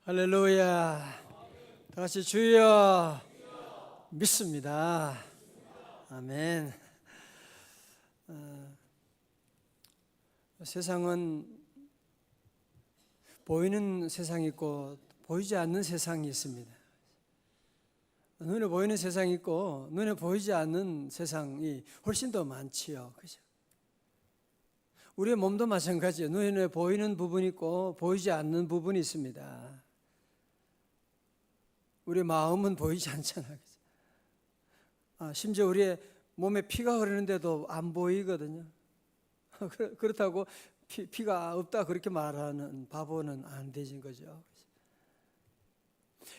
할렐루야. 다 같이 주여 믿습니다. 아멘. 세상은 보이는 세상이 있고 보이지 않는 세상이 있습니다. 눈에 보이는 세상이 있고 눈에 보이지 않는 세상이 훨씬 더 많지요. 그죠? 우리의 몸도 마찬가지예요. 눈에 보이는 부분이 있고 보이지 않는 부분이 있습니다. 우리의 마음은 보이지 않잖아요. 심지어 우리의 몸에 피가 흐르는데도 안 보이거든요. 그렇다고 피가 없다 그렇게 말하는 바보는 안 되신 거죠.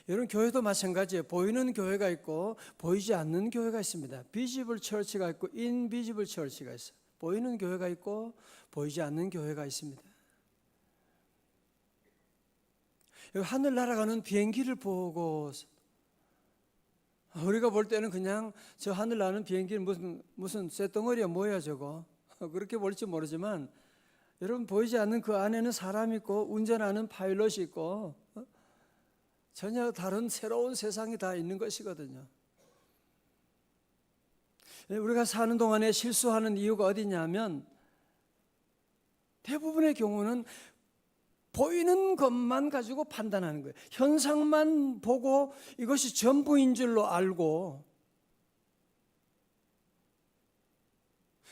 여러분, 교회도 마찬가지예요. 보이는 교회가 있고 보이지 않는 교회가 있습니다. 비지블 처치가 있고 인비지블 처치가 있어요. 보이는 교회가 있고 보이지 않는 교회가 있습니다. 하늘 날아가는 비행기를 보고 우리가 볼 때는 그냥 저 하늘 나는 비행기는 무슨 쇳덩어리야 뭐야 저거 그렇게 볼지 모르지만 여러분, 보이지 않는 그 안에는 사람이 있고 운전하는 파일럿이 있고 전혀 다른 새로운 세상이 다 있는 것이거든요. 우리가 사는 동안에 실수하는 이유가 어디냐면 대부분의 경우는 보이는 것만 가지고 판단하는 거예요. 현상만 보고 이것이 전부인 줄로 알고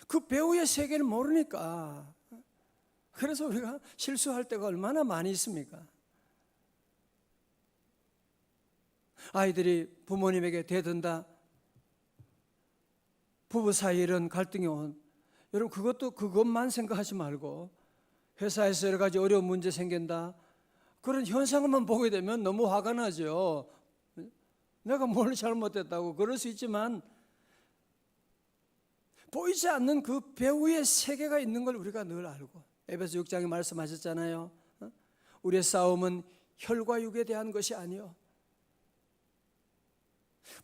그 배우의 세계를 모르니까. 그래서 우리가 실수할 때가 얼마나 많이 있습니까? 아이들이 부모님에게 대든다, 부부 사이에 이런 갈등이 온, 여러분 그것만 생각하지 말고 회사에서 여러 가지 어려운 문제 생긴다, 그런 현상만 보게 되면 너무 화가 나죠. 내가 뭘 잘못했다고 그럴 수 있지만 보이지 않는 그 배우의 세계가 있는 걸 우리가 늘 알고, 에베소 6장에 말씀하셨잖아요. 우리의 싸움은 혈과 육에 대한 것이 아니요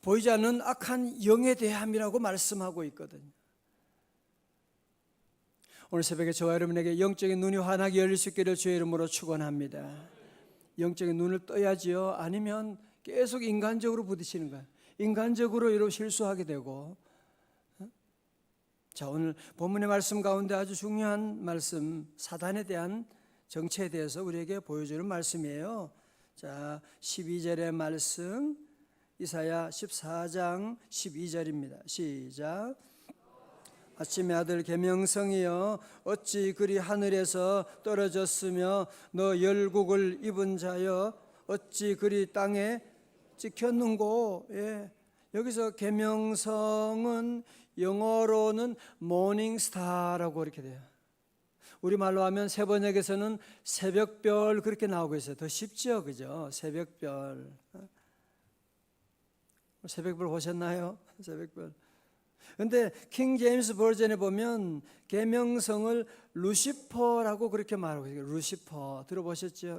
보이지 않는 악한 영에 대함이라고 말씀하고 있거든요. 오늘 새벽에 저와 여러분에게 영적인 눈이 환하게 열릴 수 있기를 주의 이름으로 축원합니다. 영적인 눈을 떠야지요. 아니면 계속 인간적으로 부딪히는 거예요. 인간적으로 여러분 실수하게 되고. 자, 오늘 본문의 말씀 가운데 아주 중요한 말씀, 사단에 대한 정체에 대해서 우리에게 보여주는 말씀이에요. 자, 12절의 말씀, 이사야 14장 12절입니다. 시작. 아침의 아들 계명성이여, 어찌 그리 하늘에서 떨어졌으며 너 열국을 입은 자여, 어찌 그리 땅에 찍혔는고. 예. 여기서 계명성은 영어로는 모닝스타라고 이렇게 돼요. 우리말로 하면 세번역에서는 새벽별 그렇게 나오고 있어요. 더 쉽죠, 그죠? 새벽별. 새벽별 보셨나요? 새벽별. 근데 킹 제임스 버전에 보면 계명성을 루시퍼라고 그렇게 말하고 있어요. 루시퍼 들어보셨죠?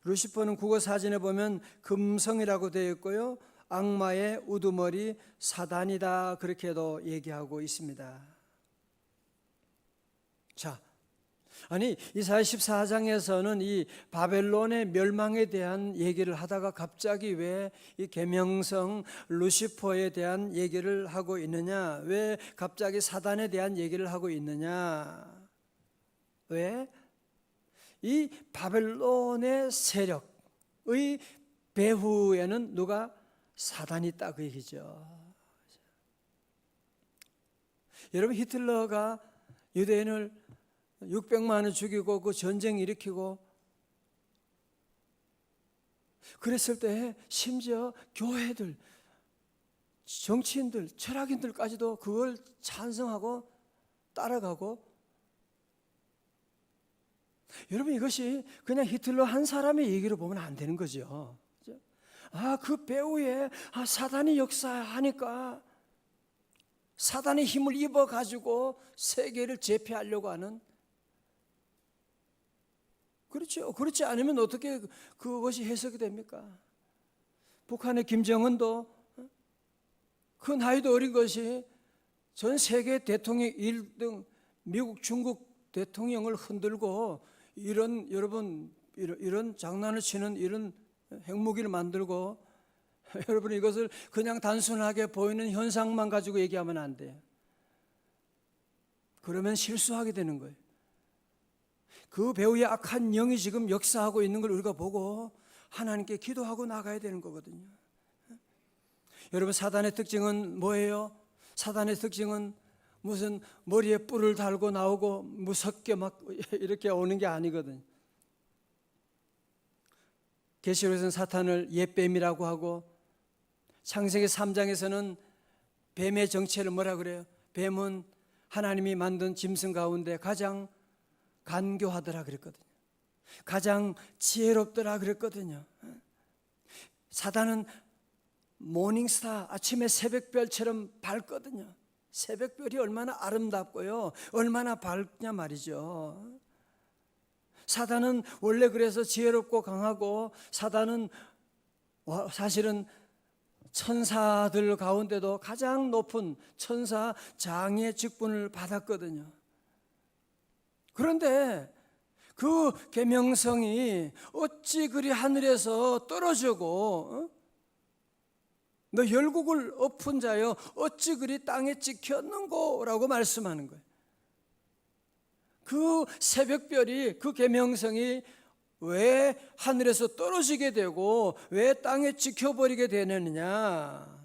루시퍼는 국어 사전에 보면 금성이라고 되어 있고요, 악마의 우두머리 사단이다 그렇게도 얘기하고 있습니다. 자, 아니 이사야 14장에서는 이 바벨론의 멸망에 대한 얘기를 하다가 갑자기 왜 이 계명성 루시퍼에 대한 얘기를 하고 있느냐? 왜 갑자기 사단에 대한 얘기를 하고 있느냐? 왜? 이 바벨론의 세력의 배후에는 누가? 사단이 있다 그 얘기죠. 여러분, 히틀러가 유대인을 600만을 죽이고 그 전쟁 일으키고 그랬을 때 심지어 교회들, 정치인들, 철학인들까지도 그걸 찬성하고 따라가고. 여러분, 이것이 그냥 히틀러 한 사람의 얘기로 보면 안 되는 거죠. 그 배후에 사단이 역사하니까 사단의 힘을 입어가지고 세계를 제패하려고 하는. 그렇죠. 그렇지 않으면 어떻게 그것이 해석이 됩니까? 북한의 김정은도 그 나이도 어린 것이 전 세계 대통령 1등 미국, 중국 대통령을 흔들고 이런 여러분 이런 장난을 치는 이런 핵무기를 만들고 여러분 이것을 그냥 단순하게 보이는 현상만 가지고 얘기하면 안 돼요. 그러면 실수하게 되는 거예요. 그 배후에 악한 영이 지금 역사하고 있는 걸 우리가 보고 하나님께 기도하고 나가야 되는 거거든요. 여러분 사단의 특징은 뭐예요? 사단의 특징은 무슨 머리에 뿔을 달고 나오고 무섭게 막 이렇게 오는 게 아니거든요. 계시록에서는 사탄을 옛뱀이라고 하고 창세기 3장에서는 뱀의 정체를 뭐라 그래요? 뱀은 하나님이 만든 짐승 가운데 가장 간교하더라 그랬거든요. 가장 지혜롭더라 그랬거든요. 사단은 모닝스타, 아침에 새벽별처럼 밝거든요. 새벽별이 얼마나 아름답고요, 얼마나 밝냐 말이죠. 사단은 원래 그래서 지혜롭고 강하고, 사단은 사실은 천사들 가운데도 가장 높은 천사 장의 직분을 받았거든요. 그런데 그 계명성이 어찌 그리 하늘에서 떨어지고 너 열국을 엎은 자여 어찌 그리 땅에 찍혔는고 라고 말씀하는 거예요. 그 새벽별이, 그 계명성이 왜 하늘에서 떨어지게 되고 왜 땅에 찍혀버리게 되느냐.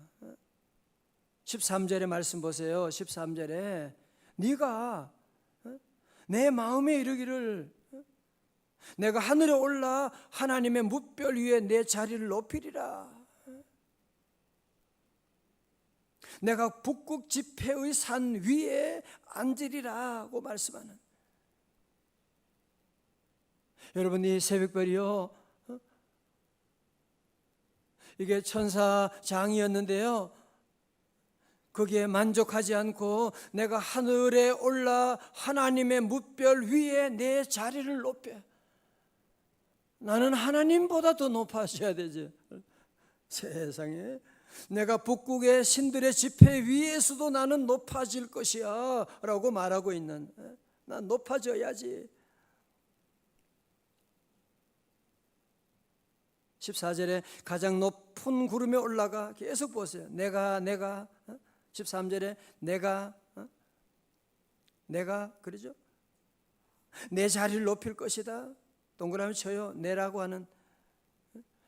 13절의 말씀 보세요. 13절에 네가 내 마음에 이르기를 내가 하늘에 올라 하나님의 뭇별 위에 내 자리를 높이리라. 내가 북극 지폐의 산 위에 앉으리라고 말씀하는. 여러분 이 새벽별이요, 이게 천사장이었는데요, 거기에 만족하지 않고 내가 하늘에 올라 하나님의 뭇별 위에 내 자리를 높여. 나는 하나님보다 더 높아져야 되지. 세상에 내가 북극의 신들의 지폐 위에서도 나는 높아질 것이야 라고 말하고 있는, 난 높아져야지. 14절에 가장 높은 구름에 올라가, 계속 보세요. 내가 13절에 내가 그러죠? 내 자리를 높일 것이다. 동그라미 쳐요. 내라고 하는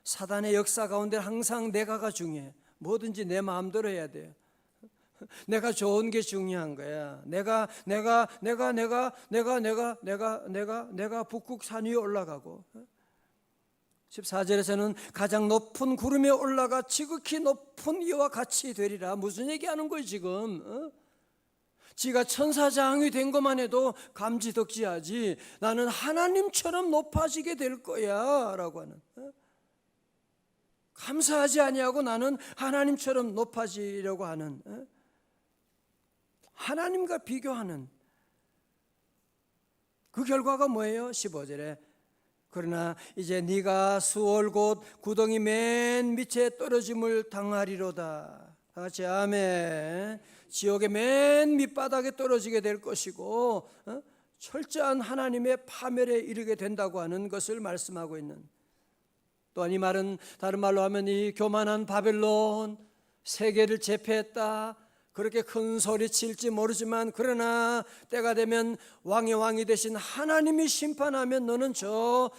사단의 역사 가운데 항상 내가가 중요해. 뭐든지 내 마음대로 해야 돼요. 내가 좋은 게 중요한 거야. 내가 북극 산 위에 올라가고, 14절에서는 가장 높은 구름에 올라가 지극히 높은 이와 같이 되리라. 무슨 얘기하는 거예요 지금? 지가 천사장이 된 것만 해도 감지덕지하지, 나는 하나님처럼 높아지게 될 거야 라고 하는, 감사하지 아니하고 나는 하나님처럼 높아지려고 하는, 하나님과 비교하는 그 결과가 뭐예요? 15절에 그러나 이제 네가 수월 곧 구덩이 맨 밑에 떨어짐을 당하리로다. 다 같이 아멘. 지옥의 맨 밑바닥에 떨어지게 될 것이고 철저한 하나님의 파멸에 이르게 된다고 하는 것을 말씀하고 있는, 또한 이 말은 다른 말로 하면 이 교만한 바벨론 세계를 제패했다, 그렇게 큰 소리 칠지 모르지만 그러나 때가 되면 왕의 왕이 되신 하나님이 심판하면 너는 저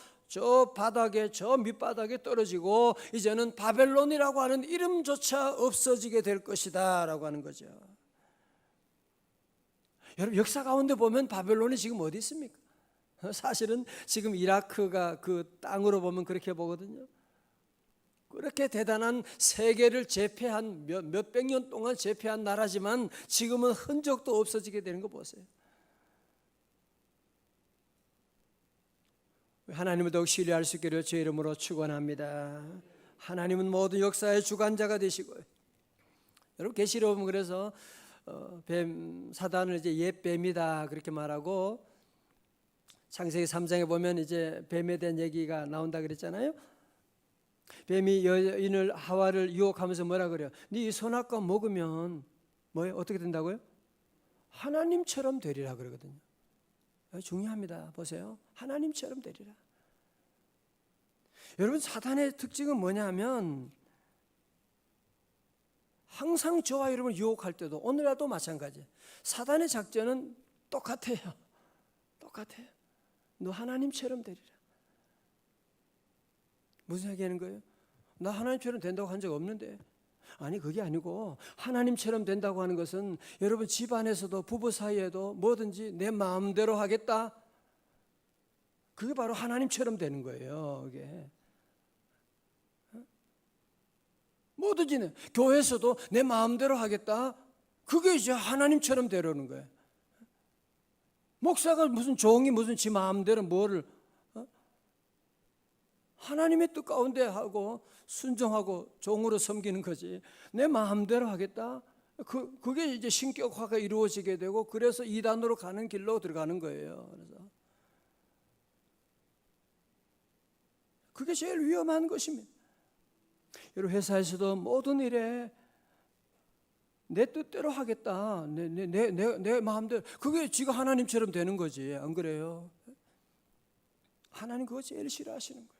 바닥에, 저 밑바닥에 떨어지고 이제는 바벨론이라고 하는 이름조차 없어지게 될 것이다 라고 하는 거죠. 여러분 역사 가운데 보면 바벨론이 지금 어디 있습니까? 사실은 지금 이라크가 그 땅으로 보면 그렇게 보거든요. 그렇게 대단한 세계를 제패한 몇백 년 동안 제패한 나라지만 지금은 흔적도 없어지게 되는 거 보세요. 하나님을 더욱 신뢰할 수 있기를 주의 이름으로 축원합니다. 하나님은 모든 역사의 주관자가 되시고요. 여러분 계시록 보면 그래서 뱀 사단을 이제 옛뱀이다 그렇게 말하고, 창세기 3장에 보면 이제 뱀에 대한 얘기가 나온다 그랬잖아요. 뱀이 여인을 하와를 유혹하면서 뭐라 그래요? 네 이 선악과 먹으면 뭐예요? 어떻게 된다고요? 하나님처럼 되리라 그러거든요. 중요합니다. 보세요. 하나님처럼 되리라. 여러분, 사단의 특징은 뭐냐면 항상 저와 여러분을 유혹할 때도 오늘날도 마찬가지. 사단의 작전은 똑같아요. 똑같아요. 너 하나님처럼 되리라. 무슨 얘기하는 거예요? 나 하나님처럼 된다고 한 적 없는데. 아니, 그게 아니고 하나님처럼 된다고 하는 것은 여러분 집안에서도 부부 사이에도 뭐든지 내 마음대로 하겠다. 그게 바로 하나님처럼 되는 거예요. 그게. 뭐든지 교회에서도 내 마음대로 하겠다. 그게 이제 하나님처럼 되려는 거예요. 목사가 무슨 종이 무슨 지 마음대로 뭐를 하나님의 뜻 가운데 하고 순종하고 종으로 섬기는 거지. 내 마음대로 하겠다. 그게 이제 신격화가 이루어지게 되고 그래서 이단으로 가는 길로 들어가는 거예요. 그래서 그게 제일 위험한 것입니다. 여러분, 회사에서도 모든 일에 내 뜻대로 하겠다. 내 마음대로. 그게 지가 하나님처럼 되는 거지. 안 그래요? 하나님 그거 제일 싫어하시는 거예요.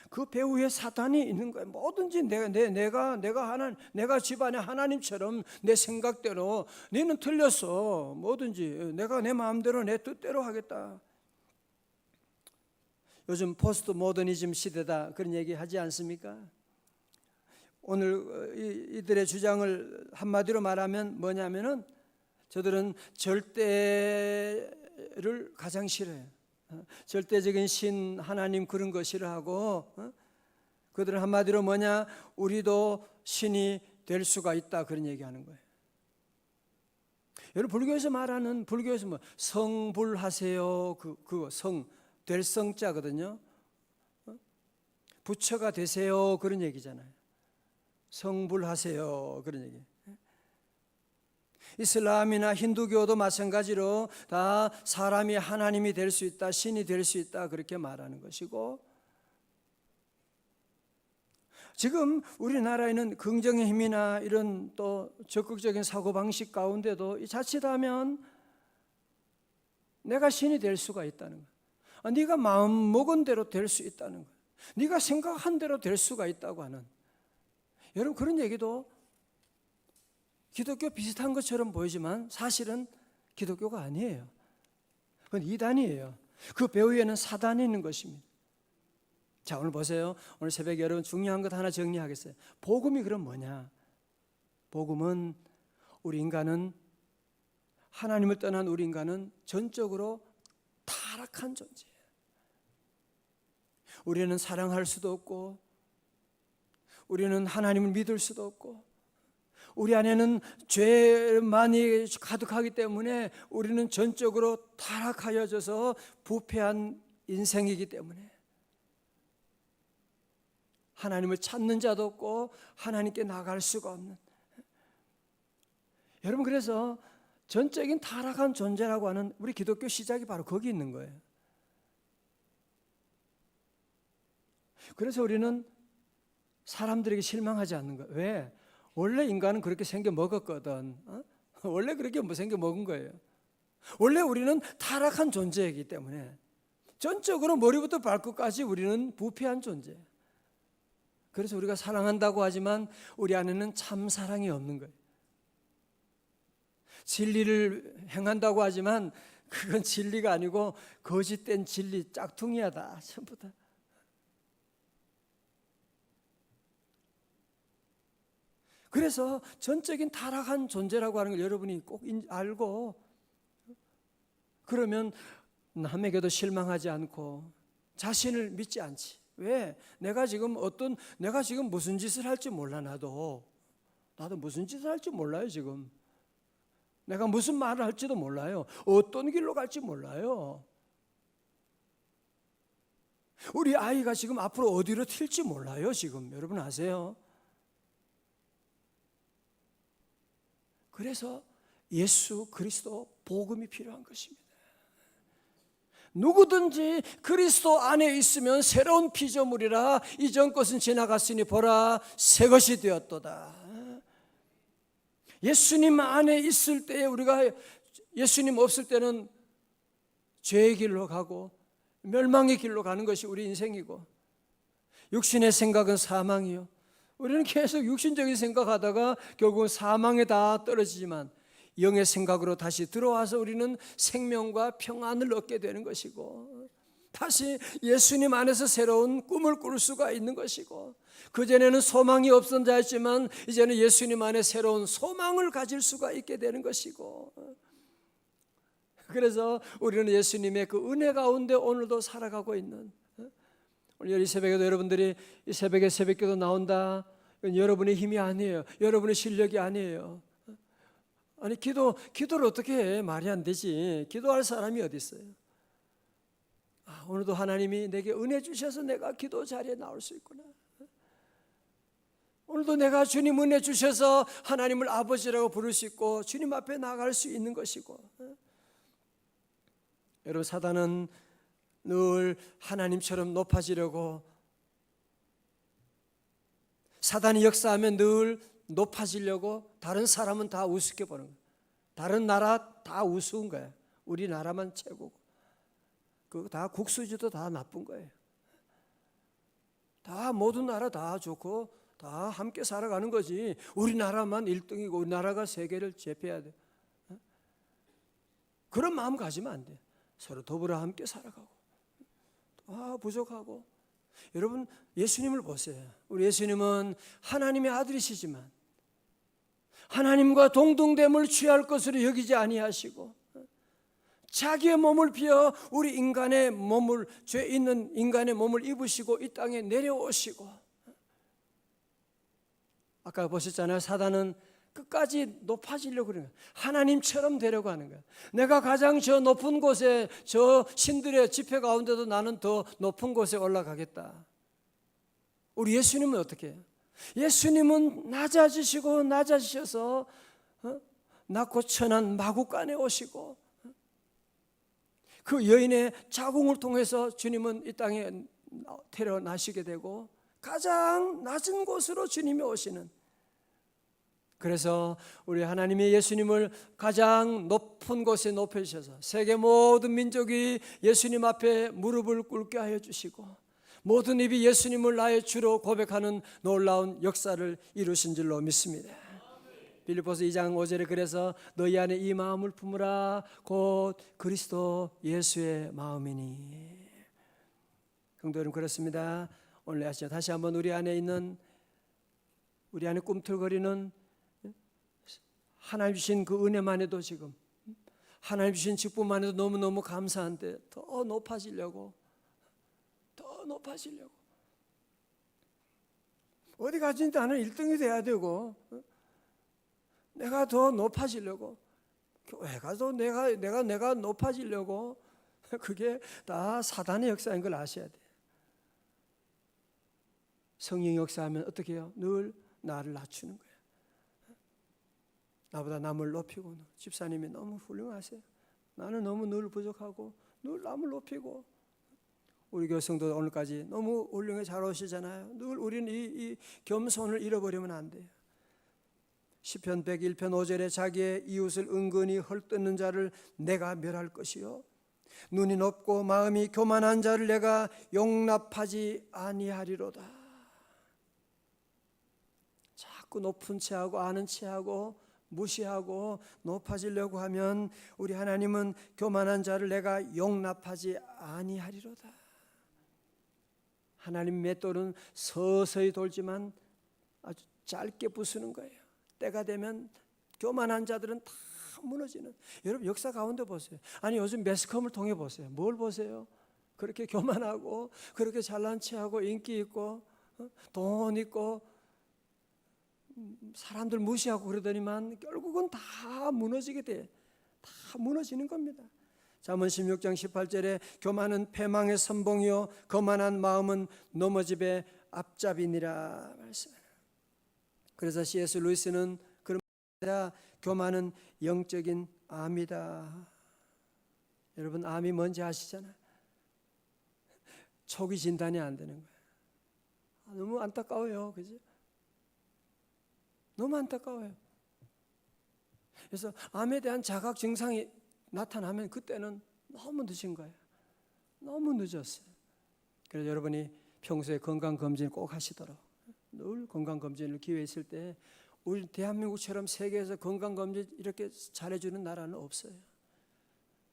그 배후에 사탄이 있는 거예요. 뭐든지 내가 집안에 하나님처럼 내 생각대로 너는 틀렸어. 뭐든지 내가 내 마음대로 내 뜻대로 하겠다. 요즘 포스트 모더니즘 시대다 그런 얘기 하지 않습니까? 오늘 이들의 주장을 한마디로 말하면 뭐냐면은 저들은 절대를 가장 싫어해요. 절대적인 신 하나님 그런 거 싫어하고 그들은 한마디로 뭐냐, 우리도 신이 될 수가 있다 그런 얘기하는 거예요. 여러분, 불교에서 말하는 불교에서 뭐 성불하세요 그거 성 될 성자거든요. 부처가 되세요 그런 얘기잖아요. 성불하세요 그런 얘기. 이슬람이나 힌두교도 마찬가지로 다 사람이 하나님이 될 수 있다, 신이 될 수 있다 그렇게 말하는 것이고, 지금 우리나라에는 긍정의 힘이나 이런 또 적극적인 사고방식 가운데도 자칫하면 내가 신이 될 수가 있다는 거예요. 네가 마음 먹은 대로 될 수 있다는 거예요. 네가 생각한 대로 될 수가 있다고 하는, 여러분 그런 얘기도 기독교 비슷한 것처럼 보이지만 사실은 기독교가 아니에요. 그건 이단이에요. 그 배후에는 사단이 있는 것입니다. 자, 오늘 보세요. 오늘 새벽에 여러분 중요한 것 하나 정리하겠어요. 복음이 그럼 뭐냐? 복음은 우리 인간은, 하나님을 떠난 우리 인간은 전적으로 타락한 존재예요. 우리는 사랑할 수도 없고, 우리는 하나님을 믿을 수도 없고, 우리 안에는 죄만이 가득하기 때문에 우리는 전적으로 타락하여져서 부패한 인생이기 때문에 하나님을 찾는 자도 없고 하나님께 나갈 수가 없는, 여러분 그래서 전적인 타락한 존재라고 하는 우리 기독교 시작이 바로 거기 있는 거예요. 그래서 우리는 사람들에게 실망하지 않는 거예요. 왜? 원래 인간은 그렇게 생겨 먹었거든. 원래 그렇게 생겨 먹은 거예요. 원래 우리는 타락한 존재이기 때문에 전적으로 머리부터 발끝까지 우리는 부패한 존재예요. 그래서 우리가 사랑한다고 하지만 우리 안에는 참 사랑이 없는 거예요. 진리를 행한다고 하지만 그건 진리가 아니고 거짓된 진리 짝퉁이야 다 전부 다. 그래서 전적인 타락한 존재라고 하는 걸 여러분이 꼭 알고, 그러면 남에게도 실망하지 않고 자신을 믿지 않지. 왜? 내가 지금 무슨 짓을 할지 몰라. 나도 무슨 짓을 할지 몰라요. 지금 내가 무슨 말을 할지도 몰라요. 어떤 길로 갈지 몰라요. 우리 아이가 지금 앞으로 어디로 튈지 몰라요. 지금 여러분 아세요? 그래서 예수 그리스도 복음이 필요한 것입니다. 누구든지 그리스도 안에 있으면 새로운 피조물이라, 이전 것은 지나갔으니 보라 새 것이 되었도다. 예수님 안에 있을 때, 우리가 예수님 없을 때는 죄의 길로 가고 멸망의 길로 가는 것이 우리 인생이고, 육신의 생각은 사망이요. 우리는 계속 육신적인 생각하다가 결국은 사망에 다 떨어지지만 영의 생각으로 다시 들어와서 우리는 생명과 평안을 얻게 되는 것이고 다시 예수님 안에서 새로운 꿈을 꿀 수가 있는 것이고 그전에는 소망이 없던 자였지만 이제는 예수님 안에 새로운 소망을 가질 수가 있게 되는 것이고 그래서 우리는 예수님의 그 은혜 가운데 오늘도 살아가고 있는 오늘 이 새벽에도 여러분들이 이 새벽에 새벽기도 나온다. 이건 여러분의 힘이 아니에요. 여러분의 실력이 아니에요. 아니 기도를 어떻게 해? 말이 안 되지. 기도할 사람이 어디 있어요? 오늘도 하나님이 내게 은혜 주셔서 내가 기도 자리에 나올 수 있구나. 오늘도 내가 주님 은혜 주셔서 하나님을 아버지라고 부를 수 있고 주님 앞에 나갈 수 있는 것이고 여러분 사단은 늘 하나님처럼 높아지려고 사단이 역사하면 늘 높아지려고 다른 사람은 다 우습게 보는 거예요. 다른 나라 다 우스운 거예요. 우리나라만 최고고 그거 다 국수주도 다 나쁜 거예요. 다 모든 나라 다 좋고 다 함께 살아가는 거지 우리나라만 1등이고 우리나라가 세계를 제패해야 돼. 그런 마음 가지면 안 돼. 서로 더불어 함께 살아가고 부족하고 여러분 예수님을 보세요. 우리 예수님은 하나님의 아들이시지만 하나님과 동등됨을 취할 것으로 여기지 아니하시고 자기의 몸을 비어 우리 인간의 몸을 죄 있는 인간의 몸을 입으시고 이 땅에 내려오시고 아까 보셨잖아요. 사단은 끝까지 높아지려고 그러는 거예요. 하나님처럼 되려고 하는 거예요. 내가 가장 저 높은 곳에 저 신들의 집회 가운데도 나는 더 높은 곳에 올라가겠다. 우리 예수님은 어떻게 해요? 예수님은 낮아지셔서 낮고 천한 마구간에 오시고 그 여인의 자궁을 통해서 주님은 이 땅에 태어나시게 되고 가장 낮은 곳으로 주님이 오시는 그래서 우리 하나님의 예수님을 가장 높은 곳에 높여주셔서 세계 모든 민족이 예수님 앞에 무릎을 꿇게 하여 주시고 모든 입이 예수님을 나의 주로 고백하는 놀라운 역사를 이루신 줄로 믿습니다. 빌립보서 2장 5절에 그래서 너희 안에 이 마음을 품으라 곧 그리스도 예수의 마음이니. 성도 여러분 그렇습니다. 오늘 아시죠? 다시 한번 우리 안에 꿈틀거리는 하나님 주신 그 은혜만 해도 지금 하나님 주신 직분만 해도 너무너무 감사한데 더 높아지려고 어디 가든지 나는 1등이 돼야 되고 내가 더 높아지려고 교회 가서 내가 높아지려고 그게 다 사단의 역사인 걸 아셔야 돼요. 성령 역사하면 어떻게 해요? 늘 나를 낮추는 거예요. 나보다 남을 높이고 집사님이 너무 훌륭하세요. 나는 너무 늘 부족하고 늘 남을 높이고 우리 교회 성도 오늘까지 너무 훌륭히 잘 오시잖아요. 늘 우리는 이 겸손을 잃어버리면 안 돼요. 시편 101편 5절에 자기의 이웃을 은근히 헐뜯는 자를 내가 멸할 것이요 눈이 높고 마음이 교만한 자를 내가 용납하지 아니하리로다. 자꾸 높은 체하고 아는 체하고 무시하고 높아지려고 하면 우리 하나님은 교만한 자를 내가 용납하지 아니하리로다. 하나님 맷돌은 서서히 돌지만 아주 짧게 부수는 거예요. 때가 되면 교만한 자들은 다 무너지는. 여러분 역사 가운데 보세요. 아니 요즘 매스컴을 통해 보세요. 뭘 보세요? 그렇게 교만하고 그렇게 잘난 체하고 인기 있고 돈 있고 사람들 무시하고 그러더니만 결국은 다 무너지게 돼. 다 무너지는 겁니다. 잠언 16장 18절에 교만은 패망의 선봉이요 거만한 마음은 넘어집의 앞잡이니라 말씀해요. 그래서 C.S. 루이스는 그런 말이라 교만은 영적인 암이다. 여러분 암이 뭔지 아시잖아요. 초기 진단이 안 되는 거예요. 너무 안타까워요. 그죠? 너무 안타까워요. 그래서 암에 대한 자각 증상이 나타나면 그때는 너무 늦은 거예요. 너무 늦었어요. 그래서 여러분이 평소에 건강검진 꼭 하시도록, 늘 건강검진을 기회 있을 때, 우리 대한민국처럼 세계에서 건강검진 이렇게 잘해주는 나라는 없어요.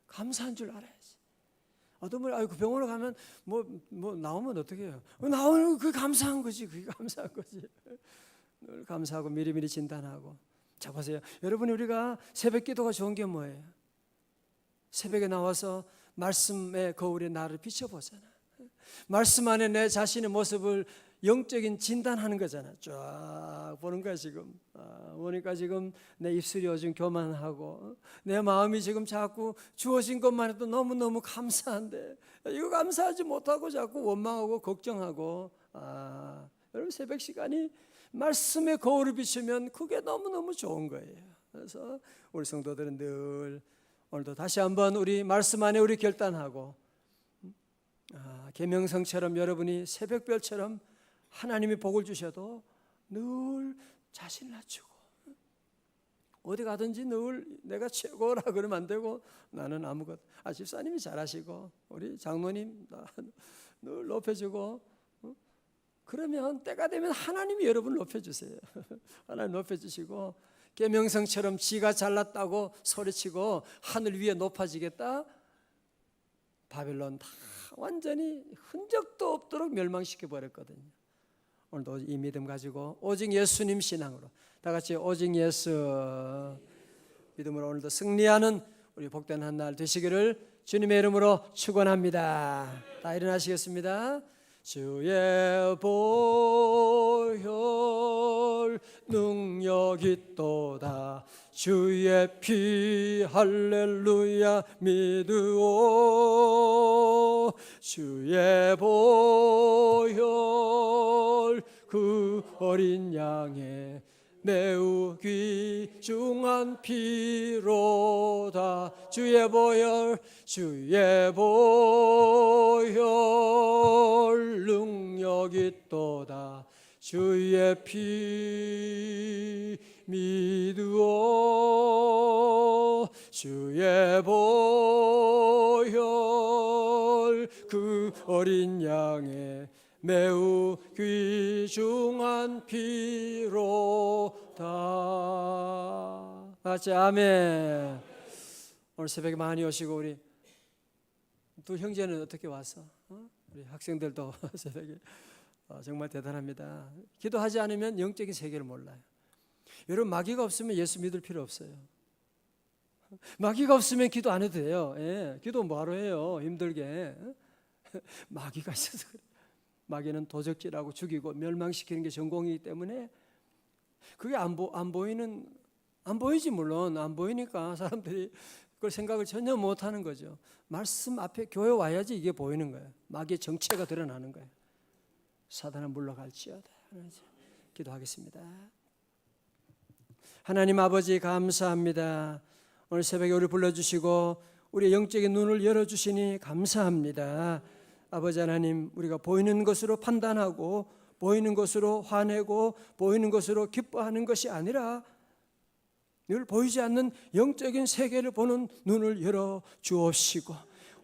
감사한 줄 알아야지. 어떤 분이 아이고 병원에 가면 뭐 나오면 어떻게 해요? 나오는 그 감사한 거지. 그게 감사한 거지. 늘 감사하고 미리미리 진단하고. 자 보세요. 여러분, 우리가 새벽 기도가 좋은 게 뭐예요? 새벽에 나와서 말씀의 거울에 나를 비춰보잖아. 말씀 안에 내 자신의 모습을 영적인 진단하는 거잖아. 쫙 보는 거야 지금. 보니까 지금 내 입술이 요즘 교만하고 내 마음이 지금 자꾸 주어진 것만 해도 너무너무 감사한데 이거 감사하지 못하고 자꾸 원망하고 걱정하고. 여러분, 새벽 시간이 말씀의 거울을 비추면 그게 너무너무 좋은 거예요. 그래서 우리 성도들은 늘 오늘도 다시 한번 우리 말씀 안에 우리 결단하고, 계명성처럼 여러분이 새벽별처럼 하나님이 복을 주셔도 늘 자신을 낮추고, 어디 가든지 늘 내가 최고라 그러면 안 되고, 나는 아무것도, 집사님이 잘하시고 우리 장로님 늘 높여주고, 그러면 때가 되면 하나님이 여러분을 높여주세요. 하나님 높여주시고, 계명성처럼 지가 잘났다고 소리치고 하늘 위에 높아지겠다, 바벨론 다 완전히 흔적도 없도록 멸망시켜 버렸거든요. 오늘도 이 믿음 가지고 오직 예수님 신앙으로 다 같이 오직 예수 믿음으로 오늘도 승리하는 우리 복된 한 날 되시기를 주님의 이름으로 축원합니다. 다 일어나시겠습니다. 주의 보혈 능력이 있도다, 주의 피 할렐루야 믿으오. 주의 보혈 그 어린 양의 매우 귀중한 피로다. 주의 보혈, 주의 보혈 능력이 있도다, 주의 피 믿으오. 주의 보혈 그 어린 양의 매우 귀중한 피로다. 같이 아멘. 오늘 새벽에 많이 오시고, 우리 두 형제는 어떻게 왔어? 우리 학생들도 새벽에 정말 대단합니다. 기도하지 않으면 영적인 세계를 몰라요. 여러분, 마귀가 없으면 예수 믿을 필요 없어요. 마귀가 없으면 기도 안 해도 돼요. 기도 뭐하러 해요? 힘들게. 마귀가 있어서 그래요. 마귀는 도적질하고 죽이고 멸망시키는 게 전공이기 때문에 그게 안 보이지. 물론 안 보이니까 사람들이 그걸 생각을 전혀 못하는 거죠. 말씀 앞에 교회 와야지 이게 보이는 거예요. 마귀의 정체가 드러나는 거예요. 사단은 물러갈지어다. 기도하겠습니다. 하나님 아버지, 감사합니다. 오늘 새벽에 우리 불러주시고 우리의 영적인 눈을 열어주시니 감사합니다. 아버지 하나님, 우리가 보이는 것으로 판단하고 보이는 것으로 화내고 보이는 것으로 기뻐하는 것이 아니라 늘 보이지 않는 영적인 세계를 보는 눈을 열어 주옵시고,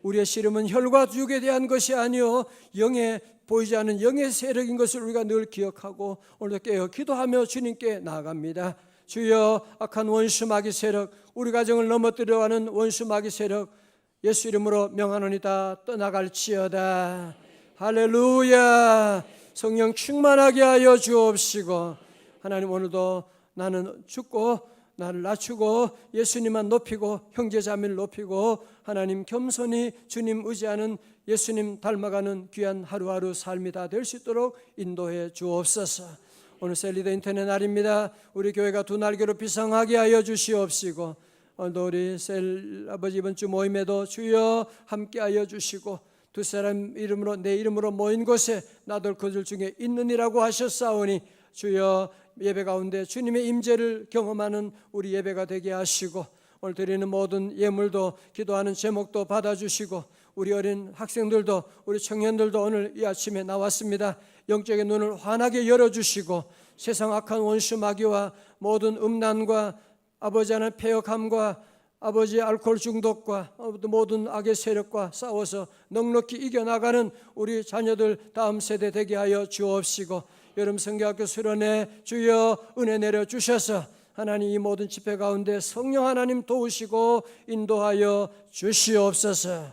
우리의 씨름은 혈과 육에 대한 것이 아니요 영의, 보이지 않는 영의 세력인 것을 우리가 늘 기억하고 오늘도 깨어 기도하며 주님께 나아갑니다. 주여, 악한 원수 마귀 세력, 우리 가정을 넘어뜨려 하는 원수 마귀 세력 예수 이름으로 명하노니다. 떠나갈지어다. 할렐루야. 성령 충만하게 하여 주옵시고, 하나님 오늘도 나는 죽고 나를 낮추고 예수님만 높이고 형제자매를 높이고 하나님 겸손히 주님 의지하는 예수님 닮아가는 귀한 하루하루 삶이 다 될 수 있도록 인도해 주옵소서. 오늘 셀리더 인터넷 날입니다. 우리 교회가 두 날개로 비상하게 하여 주시옵시고, 오늘도 우리 셀 아버지 이번 주 모임에도 주여 함께하여 주시고, 두 사람 이름으로 내 이름으로 모인 곳에 나도 그들 중에 있느니라고 하셨사오니 주여 예배 가운데 주님의 임재를 경험하는 우리 예배가 되게 하시고, 오늘 드리는 모든 예물도 기도하는 제목도 받아주시고, 우리 어린 학생들도 우리 청년들도 오늘 이 아침에 나왔습니다. 영적인 눈을 환하게 열어주시고 세상 악한 원수 마귀와 모든 음란과 아버지 하나님 패역함과 아버지 알코올 중독과 모든 악의 세력과 싸워서 넉넉히 이겨나가는 우리 자녀들 다음 세대 되게 하여 주옵시고, 여름 성경학교 수련회 주여 은혜 내려주셔서 하나님 이 모든 집회 가운데 성령 하나님 도우시고 인도하여 주시옵소서.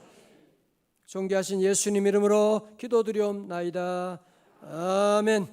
존귀하신 예수님 이름으로 기도드리옵나이다. 아멘.